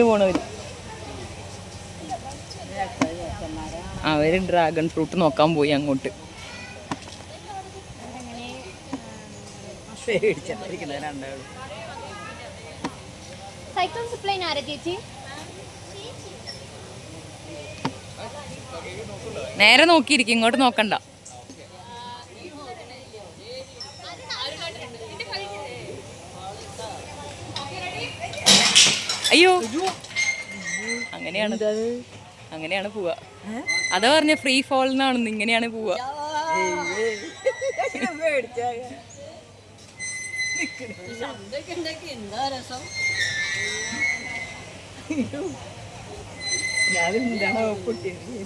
പോണവര് അവര് dragon fruit നോക്കാൻ പോയി അങ്ങോട്ട്. നേരെ നോക്കിയിരിക്കും, ഇങ്ങോട്ട് നോക്കണ്ട. അയ്യോ, അങ്ങനെയാണ് പോവാ. അതാ പറഞ്ഞ ഫ്രീ ഫോൾ എന്നാണെന്ന്. ഇങ്ങനെയാണ് പോവാ.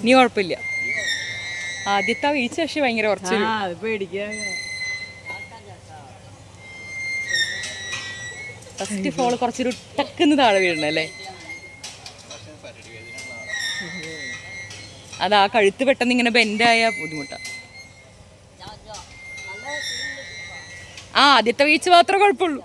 നീ കുഴപ്പമില്ല. ആദ്യത്തെ വീഴ്ച പക്ഷെ ഭയങ്കര കുറച്ച് ഫസ്റ്റ് ഫോള് കുറച്ചൊരു ടക്കുന്ന് താഴെ വീഴണല്ലേ. അതാ കഴുത്ത് പെട്ടെന്ന് ഇങ്ങനെ ബെൻഡായ ബുദ്ധിമുട്ടാ. ആദ്യത്തെ വീഴ്ച മാത്രമേ കുഴപ്പമുള്ളൂ.